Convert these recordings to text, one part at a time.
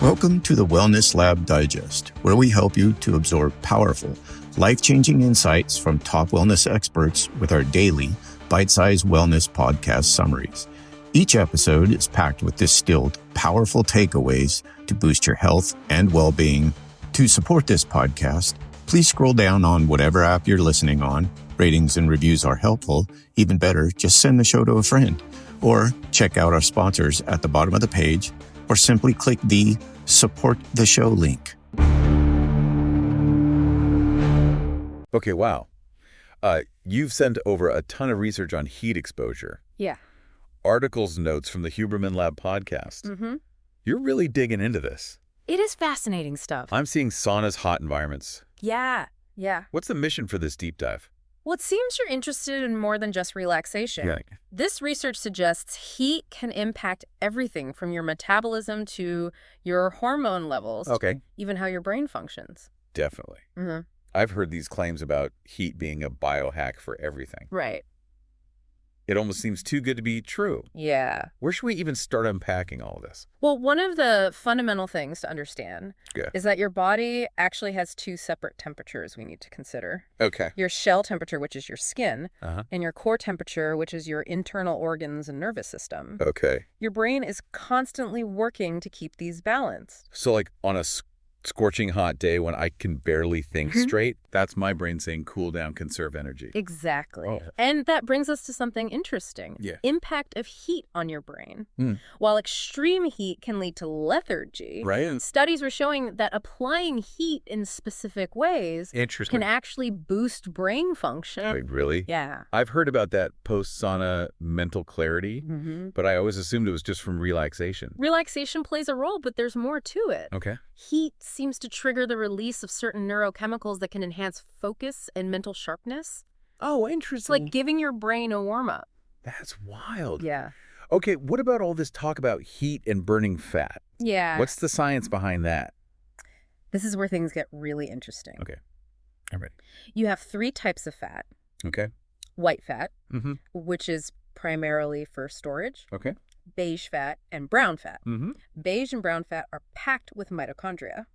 Welcome to the Wellness Lab Digest, where we help you to absorb powerful, life-changing insights from top wellness experts with our daily, bite-sized wellness podcast summaries. Each episode is packed with distilled, powerful takeaways to boost your health and well-being. To support this podcast, please scroll down on whatever app you're listening on. Ratings and reviews are helpful. Even better, just send the show to a friend. Or check out our sponsors at the bottom of the page, or simply click the Support the Show link. Okay, wow. You've sent over a ton of research on heat exposure. Yeah. Articles, notes from the Huberman Lab Podcast. Mm-hmm. You're really digging into this. It is fascinating stuff. I'm seeing saunas, hot environments. Yeah. What's the mission for this deep dive? Well, it seems you're interested in more than just relaxation. Yeah. This research suggests heat can impact everything from your metabolism to your hormone levels. Okay. Even how your brain functions. Definitely. Mm-hmm. I've heard these claims about heat being a biohack for everything. Right. It almost seems too good to be true. Yeah. Where should we even start unpacking all of this? Well, one of the fundamental things to understand is that your body actually has two separate temperatures we need to consider. Okay. Your shell temperature, which is your skin, Uh-huh. and your core temperature, which is your internal organs and nervous system. Okay. Your brain is constantly working to keep these balanced. So like on a scorching hot day when I can barely think straight, that's my brain saying cool down, conserve energy. Exactly. Oh. And that brings us to something interesting. Yeah. Impact of heat on your brain. Mm. While extreme heat can lead to lethargy, Right. studies were showing that applying heat in specific ways Interesting. can actually boost brain function. Wait, really? Yeah. I've heard about that post-sauna mental clarity, Mm-hmm. but I always assumed it was just from relaxation. Relaxation plays a role, but there's more to it. Okay. Heat seems to trigger the release of certain neurochemicals that can enhance focus and mental sharpness. Oh, It's interesting. like giving your brain a warm-up. That's wild. Yeah. Okay, what about all this talk about heat and burning fat? Yeah. What's the science behind that? This is where things get really interesting. Okay. I'm ready. You have three types of fat. Okay. White fat, Mm-hmm. which is primarily for storage, Okay. beige fat, and brown fat. Mm-hmm. Beige and brown fat are packed with mitochondria,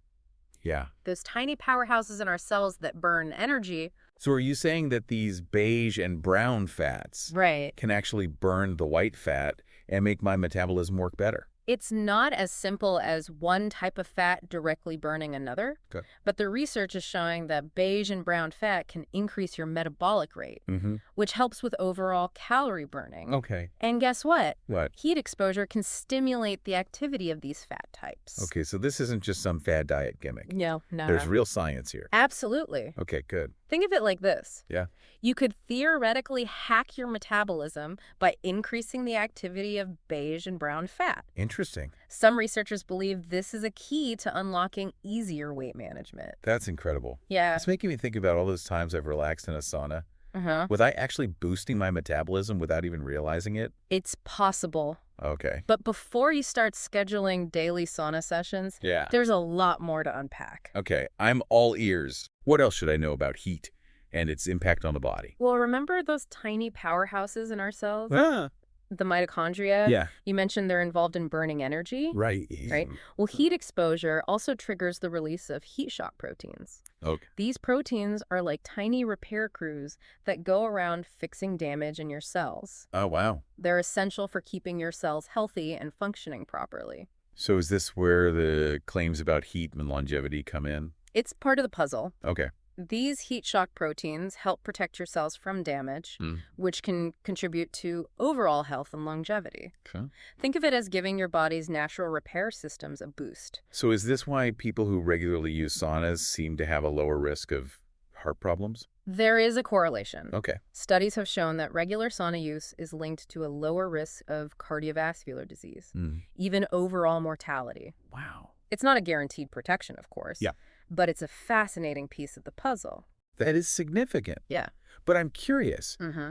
Yeah. those tiny powerhouses in our cells that burn energy. So are you saying that these beige and brown fats Right. can actually burn the white fat and make my metabolism work better? It's not as simple as one type of fat directly burning another, Okay. but the research is showing that beige and brown fat can increase your metabolic rate, Mm-hmm. which helps with overall calorie burning. Okay. And guess what? What? Heat exposure can stimulate the activity of these fat types. Okay, so this isn't just some fad diet gimmick. No. There's real science here. Absolutely. Okay, good. Think of it like this. Yeah. You could theoretically hack your metabolism by increasing the activity of beige and brown fat. Interesting. Some researchers believe this is a key to unlocking easier weight management. That's incredible. Yeah. It's making me think about all those times I've relaxed in a sauna. Uh-huh. Was I actually boosting my metabolism without even realizing it? It's possible. Okay. But before you start scheduling daily sauna sessions, Yeah. there's a lot more to unpack. Okay, I'm all ears. What else should I know about heat and its impact on the body? Well, remember those tiny powerhouses in our cells? Ah, The mitochondria? yeah. You mentioned they're involved in burning energy. Right. Right. Well, heat exposure also triggers the release of heat shock proteins. Okay. These proteins are like tiny repair crews that go around fixing damage in your cells. Oh, wow. They're essential for keeping your cells healthy and functioning properly. So is this where the claims about heat and longevity come in? It's part of the puzzle. Okay. These heat shock proteins help protect your cells from damage, Mm. which can contribute to overall health and longevity. Okay. Think of it as giving your body's natural repair systems a boost. So is this why people who regularly use saunas seem to have a lower risk of heart problems? There is a correlation. Okay. Studies have shown that regular sauna use is linked to a lower risk of cardiovascular disease, Mm. even overall mortality. Wow. It's not a guaranteed protection, of course. Yeah. But it's a fascinating piece of the puzzle. That is significant. Yeah. But I'm curious, Mm-hmm.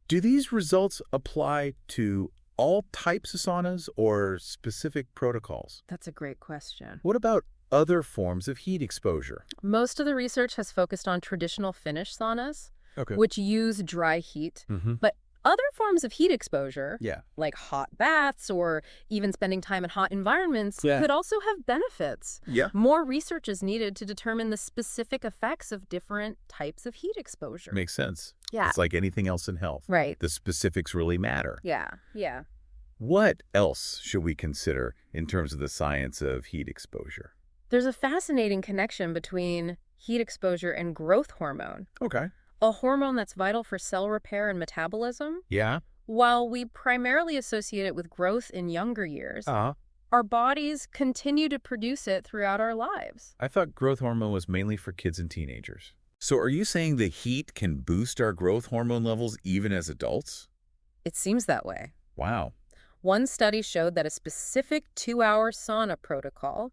do these results apply to all types of saunas or specific protocols? That's a great question. What about other forms of heat exposure? Most of the research has focused on traditional Finnish saunas, Okay. which use dry heat, Mm-hmm. but Other forms of heat exposure, Yeah. like hot baths or even spending time in hot environments, Yeah. could also have benefits. Yeah. More research is needed to determine the specific effects of different types of heat exposure. Makes sense. Yeah. It's like anything else in health. Right. The specifics really matter. Yeah. Yeah. What else should we consider in terms of the science of heat exposure? There's a fascinating connection between heat exposure and growth hormone, Okay. a hormone that's vital for cell repair and metabolism. Yeah. While we primarily associate it with growth in younger years, our bodies continue to produce it throughout our lives. I thought growth hormone was mainly for kids and teenagers. So are you saying the heat can boost our growth hormone levels even as adults? It seems that way. Wow. One study showed that a specific 2-hour sauna protocol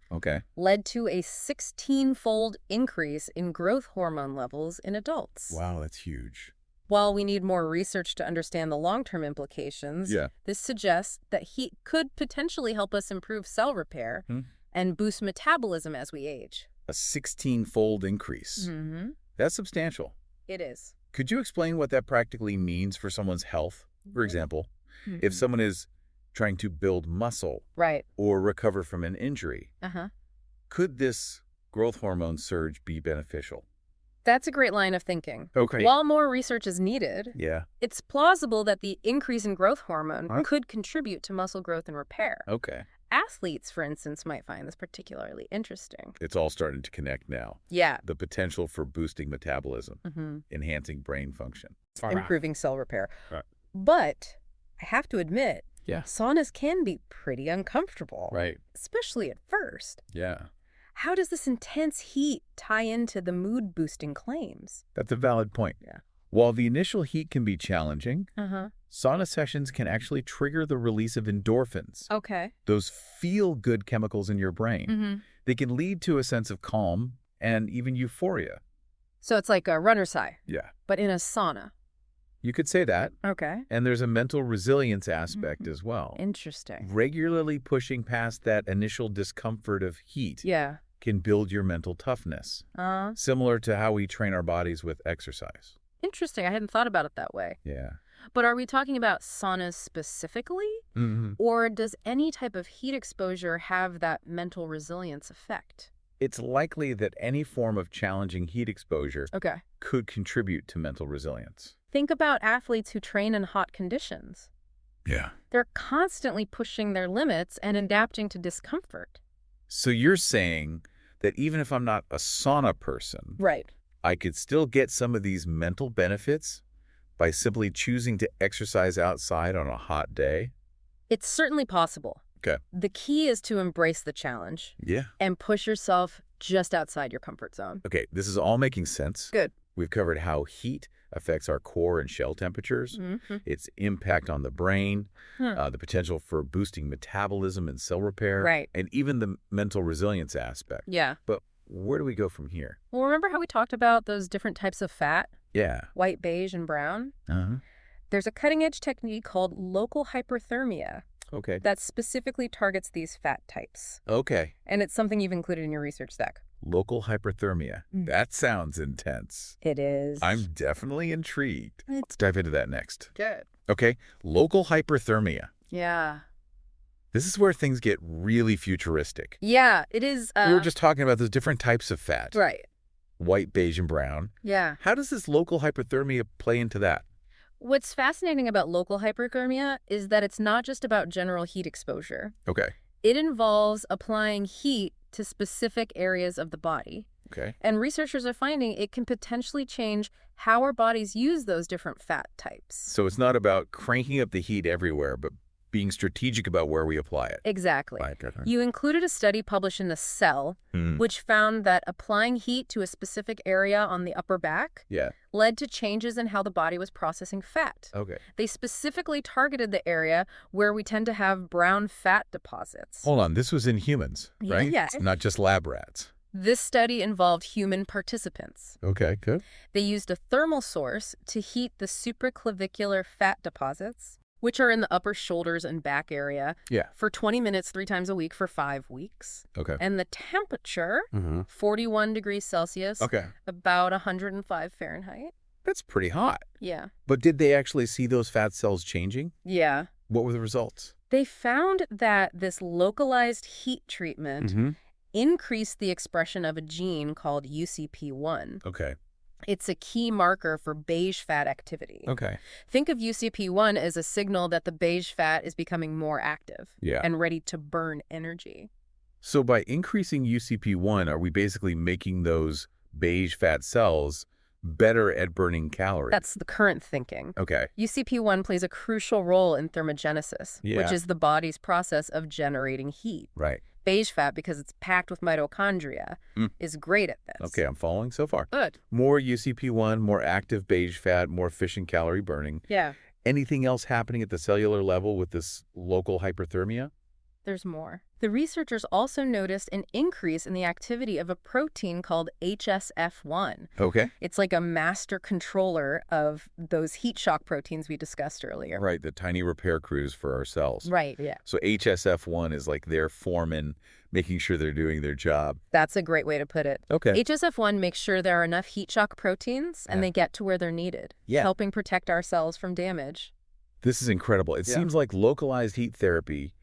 led to a 16-fold increase in growth hormone levels in adults. Wow, that's huge. While we need more research to understand the long-term implications, this suggests that heat could potentially help us improve cell repair and boost metabolism as we age. A 16-fold increase. That's substantial. It is. Could you explain what that practically means for someone's health? For example, if someone is trying to build muscle or recover from an injury, could this growth hormone surge be beneficial? That's a great line of thinking. Okay. While more research is needed, it's plausible that the increase in growth hormone could contribute to muscle growth and repair. Okay. Athletes, for instance, might find this particularly interesting. It's all starting to connect now. Yeah. The potential for boosting metabolism, enhancing brain function, improving cell repair. Right. But I have to admit, Yeah. saunas can be pretty uncomfortable. Right. Especially at first. Yeah. How does this intense heat tie into the mood-boosting claims? That's a valid point. Yeah. While the initial heat can be challenging, sauna sessions can actually trigger the release of endorphins, Okay. those feel-good chemicals in your brain. They can lead to a sense of calm and even euphoria. So it's like a runner's high, Yeah. but in a sauna. You could say that. Okay. And there's a mental resilience aspect as well. Interesting. Regularly pushing past that initial discomfort of heat Yeah. can build your mental toughness, similar to how we train our bodies with exercise. Interesting. I hadn't thought about it that way. Yeah. But are we talking about saunas specifically? Or does any type of heat exposure have that mental resilience effect? It's likely that any form of challenging heat exposure Okay. could contribute to mental resilience. Think about athletes who train in hot conditions. Yeah. They're constantly pushing their limits and adapting to discomfort. So you're saying that even if I'm not a sauna person, Right. I could still get some of these mental benefits by simply choosing to exercise outside on a hot day? It's certainly possible. Okay. The key is to embrace the challenge. Yeah. And push yourself just outside your comfort zone. Okay, this is all making sense. Good. We've covered how heat affects our core and shell temperatures, its impact on the brain, the potential for boosting metabolism and cell repair, and even the mental resilience aspect. Yeah. But where do we go from here? Well, remember how we talked about those different types of fat? Yeah. White, beige, and brown? There's a cutting-edge technique called local hyperthermia Okay. that specifically targets these fat types. Okay. And it's something you've included in your research stack. Local hyperthermia. That sounds intense. It is. I'm definitely intrigued. Let's dive into that next. Good. Okay. Local hyperthermia. Yeah. This is where things get really futuristic. Yeah, it is. We were just talking about those different types of fat. Right. White, beige, and brown. Yeah. How does this local hyperthermia play into that? What's fascinating about local hyperthermia is that it's not just about general heat exposure. Okay. It involves applying heat to specific areas of the body. Okay. And researchers are finding it can potentially change how our bodies use those different fat types. So it's not about cranking up the heat everywhere, but being strategic about where we apply it. Exactly. Right. You included a study published in the Cell, which found that applying heat to a specific area on the upper back led to changes in how the body was processing fat. Okay. They specifically targeted the area where we tend to have brown fat deposits. Hold on. This was in humans, right? Yeah. Not just lab rats. This study involved human participants. Okay, good. They used a thermal source to heat the supraclavicular fat deposits, which are in the upper shoulders and back area, for 20 minutes 3 times a week for 5 weeks. Okay. And the temperature, 41 degrees Celsius, about 105 Fahrenheit. That's pretty hot. Yeah. But did they actually see those fat cells changing? Yeah. What were the results? They found that this localized heat treatment increased the expression of a gene called UCP1. Okay. It's a key marker for beige fat activity. Okay. Think of UCP1 as a signal that the beige fat is becoming more active and ready to burn energy. So by increasing UCP1, are we basically making those beige fat cells better at burning calories? That's the current thinking. Okay. UCP1 plays a crucial role in thermogenesis, which is the body's process of generating heat. Right. Beige fat, because it's packed with mitochondria, is great at this. Okay, I'm following so far. Good. More UCP1, more active beige fat, more efficient calorie burning. Yeah. Anything else happening at the cellular level with this local hyperthermia? There's more. The researchers also noticed an increase in the activity of a protein called HSF1. Okay. It's like a master controller of those heat shock proteins we discussed earlier. Right, the tiny repair crews for our cells. Right, yeah. So HSF1 is like their foreman, making sure they're doing their job. That's a great way to put it. Okay. HSF1 makes sure there are enough heat shock proteins and they get to where they're needed, helping protect our cells from damage. This is incredible. It seems like localized heat therapy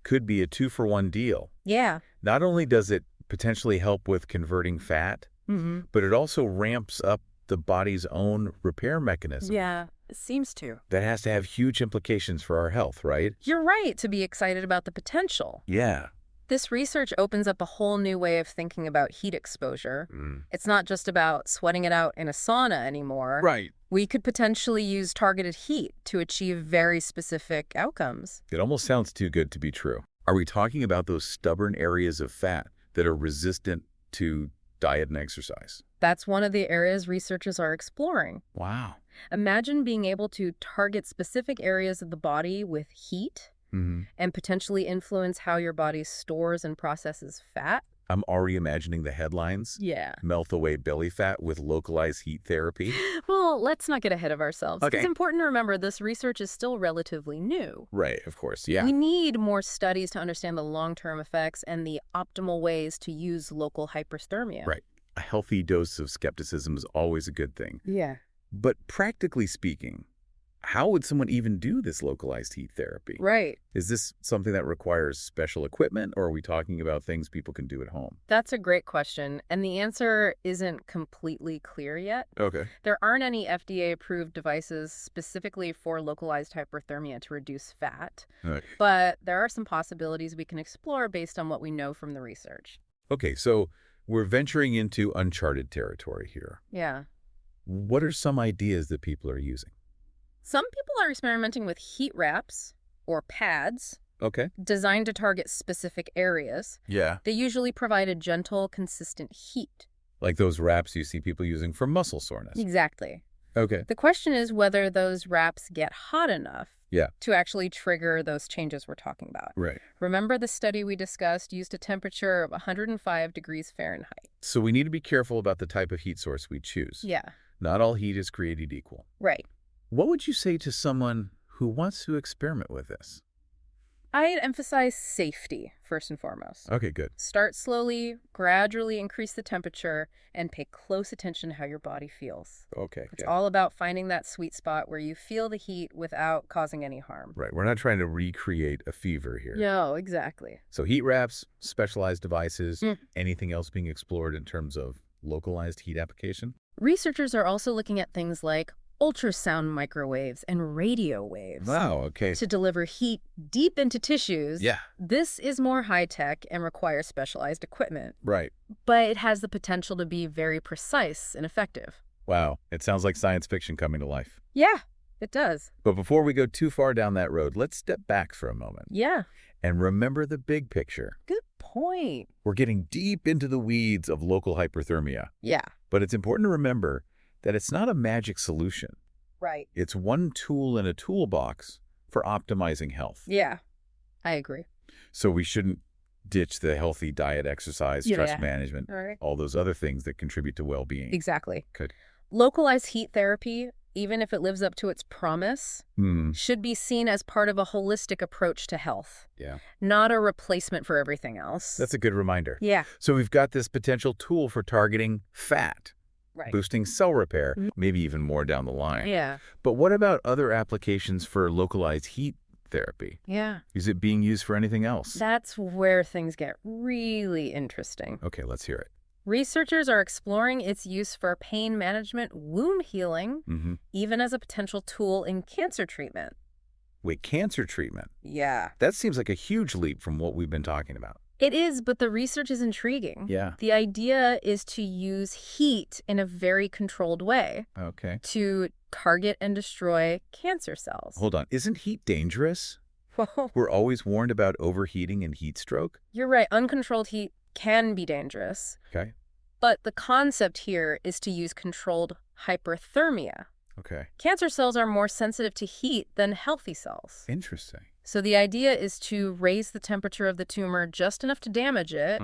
could be a 2-for-1 deal. Yeah. Not only does it potentially help with converting fat, but it also ramps up the body's own repair mechanism. Yeah, it seems to. That has to have huge implications for our health, right? You're right to be excited about the potential. Yeah. This research opens up a whole new way of thinking about heat exposure. It's not just about sweating it out in a sauna anymore. Right. We could potentially use targeted heat to achieve very specific outcomes. It almost sounds too good to be true. Are we talking about those stubborn areas of fat that are resistant to diet and exercise? That's one of the areas researchers are exploring. Wow. Imagine being able to target specific areas of the body with heat and potentially influence how your body stores and processes fat. I'm already imagining the headlines. Yeah. Melt away belly fat with localized heat therapy. Well, let's not get ahead of ourselves. Okay. It's important to remember this research is still relatively new. Right, of course, yeah. We need more studies to understand the long-term effects and the optimal ways to use local hyperthermia. Right. A healthy dose of skepticism is always a good thing. Yeah. But practically speaking, how would someone even do this localized heat therapy? Right. Is this something that requires special equipment, or are we talking about things people can do at home? That's a great question, and the answer isn't completely clear yet. Okay. There aren't any FDA-approved devices specifically for localized hyperthermia to reduce fat, but there are some possibilities we can explore based on what we know from the research. Okay, so we're venturing into uncharted territory here. Yeah. What are some ideas that people are using? Some people are experimenting with heat wraps or pads designed to target specific areas. Yeah. They usually provide a gentle, consistent heat. Like those wraps you see people using for muscle soreness. Exactly. Okay. The question is whether those wraps get hot enough to actually trigger those changes we're talking about. Right. Remember the study we discussed used a temperature of 105 degrees Fahrenheit. So we need to be careful about the type of heat source we choose. Yeah. Not all heat is created equal. Right. What would you say to someone who wants to experiment with this? I'd emphasize safety, first and foremost. Okay, good. Start slowly, gradually increase the temperature, and pay close attention to how your body feels. Okay. It's all about finding that sweet spot where you feel the heat without causing any harm. Right. We're not trying to recreate a fever here. No, exactly. So heat wraps, specialized devices, anything else being explored in terms of localized heat application? Researchers are also looking at things like ultrasound microwaves and radio waves. Wow, okay. To deliver heat deep into tissues. Yeah. This is more high-tech and requires specialized equipment. Right. But it has the potential to be very precise and effective. Wow, it sounds like science fiction coming to life. Yeah, it does. But before we go too far down that road, let's step back for a moment. Yeah. And remember the big picture. Good point. We're getting deep into the weeds of local hyperthermia. Yeah. But it's important to remember that it's not a magic solution. Right. It's one tool in a toolbox for optimizing health. Yeah, I agree. So we shouldn't ditch the healthy diet, exercise, stress management, all those other things that contribute to well-being. Exactly. Good. Localized heat therapy, even if it lives up to its promise, should be seen as part of a holistic approach to health. Yeah. Not a replacement for everything else. That's a good reminder. Yeah. So we've got this potential tool for targeting fat. boosting cell repair, maybe even more down the line. Yeah. But what about other applications for localized heat therapy? Yeah. Is it being used for anything else? That's where things get really interesting. Okay, let's hear it. Researchers are exploring its use for pain management, wound healing, even as a potential tool in cancer treatment. Wait, cancer treatment? Yeah. That seems like a huge leap from what we've been talking about. It is, but the research is intriguing. Yeah. The idea is to use heat in a very controlled way. Okay. To target and destroy cancer cells. Hold on. Isn't heat dangerous? Whoa. We're always warned about overheating and heat stroke. You're right. Uncontrolled heat can be dangerous. Okay. But the concept here is to use controlled hyperthermia. Okay. Cancer cells are more sensitive to heat than healthy cells. Interesting. So the idea is to raise the temperature of the tumor just enough to damage it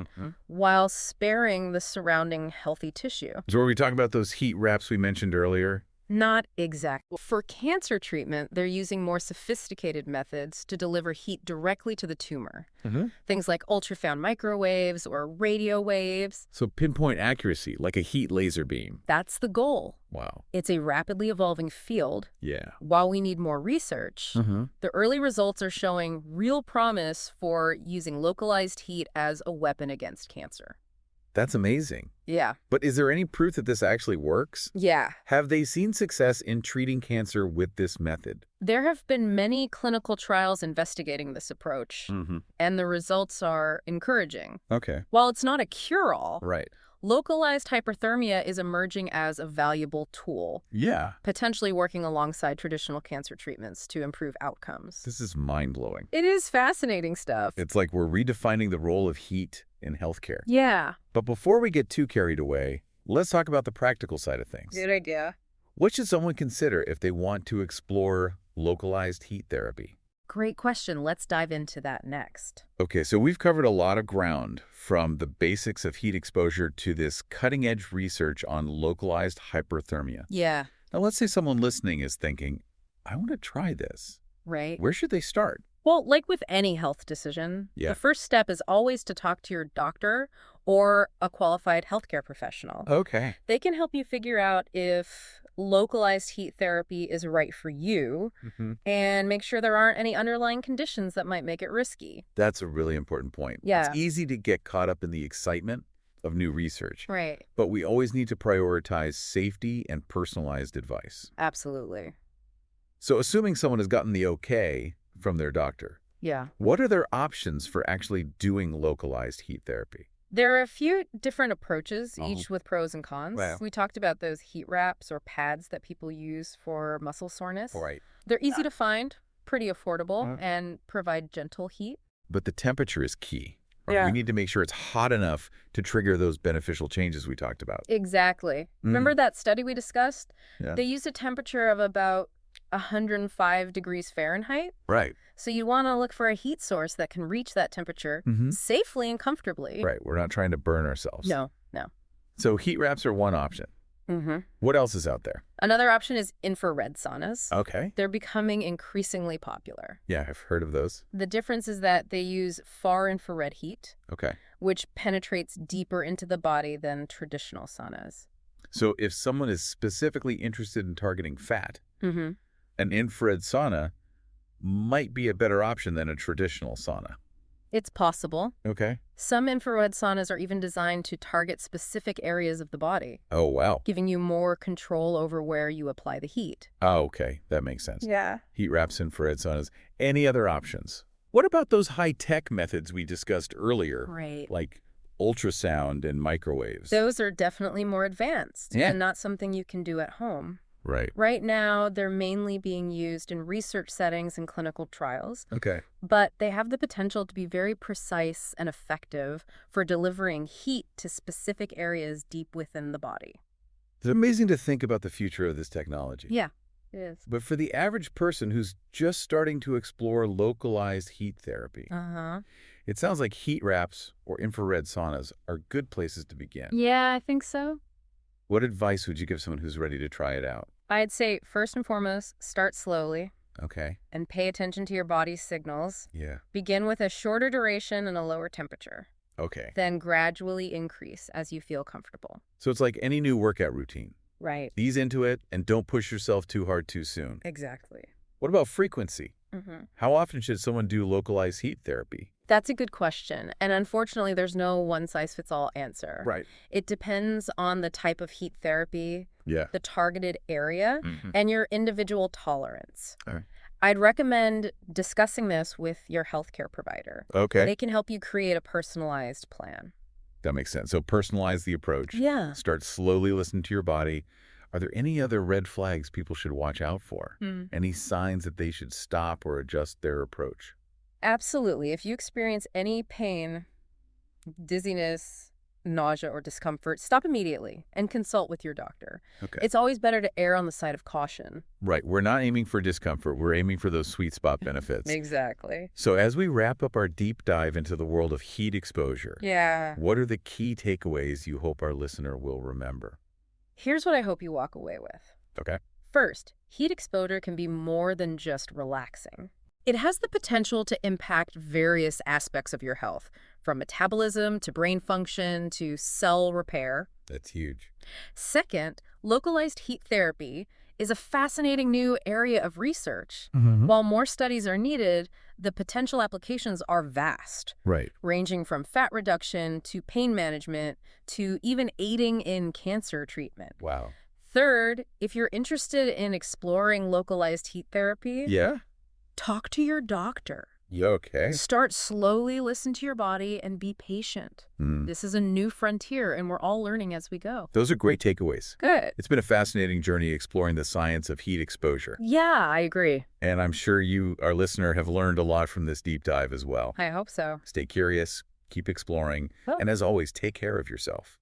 while sparing the surrounding healthy tissue. So are we talking about those heat wraps we mentioned earlier? Not exactly. For cancer treatment, they're using more sophisticated methods to deliver heat directly to the tumor. Things like ultrasound microwaves or radio waves. So pinpoint accuracy, like a heat laser beam. That's the goal. Wow. It's a rapidly evolving field. Yeah. While we need more research, the early results are showing real promise for using localized heat as a weapon against cancer. That's amazing. Yeah. But is there any proof that this actually works? Yeah. Have they seen success in treating cancer with this method? There have been many clinical trials investigating this approach, and the results are encouraging. Okay. While it's not a cure-all, Right. localized hyperthermia is emerging as a valuable tool, Yeah. potentially working alongside traditional cancer treatments to improve outcomes. This is mind-blowing. It is fascinating stuff. It's like we're redefining the role of heat in healthcare. Yeah. But before we get too carried away, let's talk about the practical side of things. Good idea. What should someone consider if they want to explore localized heat therapy? Great question. Let's dive into that next. Okay, so we've covered a lot of ground, from the basics of heat exposure to this cutting-edge research on localized hyperthermia. Yeah. Now, let's say someone listening is thinking, I want to try this. Right. Where should they start? Well, like with any health decision, the first step is always to talk to your doctor or a qualified healthcare professional. Okay. They can help you figure out if localized heat therapy is right for you and make sure there aren't any underlying conditions that might make it risky. That's a really important point. Yeah. It's easy to get caught up in the excitement of new research. Right. But we always need to prioritize safety and personalized advice. Absolutely. So assuming someone has gotten the okay from their doctor, what are their options for actually doing localized heat therapy? There are a few different approaches, each with pros and cons. Wow. We talked about those heat wraps or pads that people use for muscle soreness. Right. They're easy to find, pretty affordable, and provide gentle heat. But the temperature is key. Right? Yeah. We need to make sure it's hot enough to trigger those beneficial changes we talked about. Exactly. Remember that study we discussed? Yeah. They used a temperature of about 105 degrees Fahrenheit. Right. So you want to look for a heat source that can reach that temperature safely and comfortably. Right. We're not trying to burn ourselves. No. So heat wraps are one option. What else is out there? Another option is infrared saunas. Okay. They're becoming increasingly popular. Yeah, I've heard of those. The difference is that they use far infrared heat, Okay. which penetrates deeper into the body than traditional saunas. So if someone is specifically interested in targeting fat, an infrared sauna might be a better option than a traditional sauna. It's possible. Okay. Some infrared saunas are even designed to target specific areas of the body, Oh, wow. giving you more control over where you apply the heat. Oh, okay. That makes sense. Yeah. Heat wraps, infrared saunas. Any other options? What about those high-tech methods we discussed earlier? Right. Like ultrasound and microwaves. Those are definitely more advanced Yeah. and not something you can do at home. Right. Right now, they're mainly being used in research settings and clinical trials, Okay. but they have the potential to be very precise and effective for delivering heat to specific areas deep within the body. It's amazing to think about the future of this technology. Yeah, it is. But for the average person who's just starting to explore localized heat therapy, it sounds like heat wraps or infrared saunas are good places to begin. Yeah, I think so. What advice would you give someone who's ready to try it out? I'd say, first and foremost, start slowly Okay. and pay attention to your body's signals. Yeah. Begin with a shorter duration and a lower temperature. Okay. Then gradually increase as you feel comfortable. So it's like any new workout routine. Right. Ease into it and don't push yourself too hard too soon. Exactly. What about frequency? How often should someone do localized heat therapy? That's a good question. And unfortunately, there's no one-size-fits-all answer. Right. It depends on the type of heat therapy, the targeted area, and your individual tolerance. All right. I'd recommend discussing this with your healthcare provider. Okay. They can help you create a personalized plan. That makes sense. So personalize the approach. Yeah. Start slowly listening to your body. Are there any other red flags people should watch out for? Any signs that they should stop or adjust their approach? Absolutely. If you experience any pain, dizziness, nausea, or discomfort, stop immediately and consult with your doctor. Okay. It's always better to err on the side of caution. Right. We're not aiming for discomfort. We're aiming for those sweet spot benefits. Exactly. So as we wrap up our deep dive into the world of heat exposure, what are the key takeaways you hope our listener will remember? Here's what I hope you walk away with. Okay. First, heat exposure can be more than just relaxing. It has the potential to impact various aspects of your health, from metabolism to brain function to cell repair. That's huge. Second, localized heat therapy is a fascinating new area of research. While more studies are needed, the potential applications are vast. Right. Ranging from fat reduction to pain management to even aiding in cancer treatment. Wow. Third, if you're interested in exploring localized heat therapy, talk to your doctor. Okay. Start slowly, listen to your body, and be patient. This is a new frontier, and we're all learning as we go. Those are great takeaways. Good. It's been a fascinating journey exploring the science of heat exposure. Yeah, I agree. And I'm sure you, our listener, have learned a lot from this deep dive as well. I hope so. Stay curious, keep exploring, and as always, take care of yourself.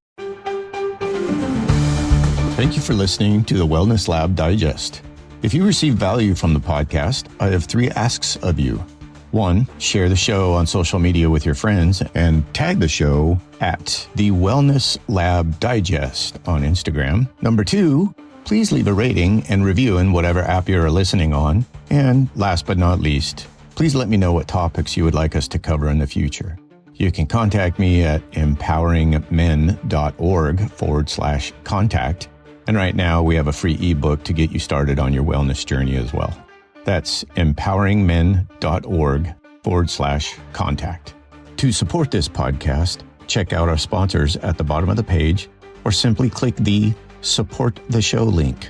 Thank you for listening to the Wellness Lab Digest. If you receive value from the podcast, I have 3 asks of you. 1, share the show on social media with your friends and tag the show at the Wellness Lab Digest on Instagram. Number 2, please leave a rating and review in whatever app you're listening on. And last but not least, please let me know what topics you would like us to cover in the future. You can contact me at empoweringmen.org/contact. And right now we have a free ebook to get you started on your wellness journey as well. That's empoweringmen.org/contact. To support this podcast, check out our sponsors at the bottom of the page or simply click the Support the Show link.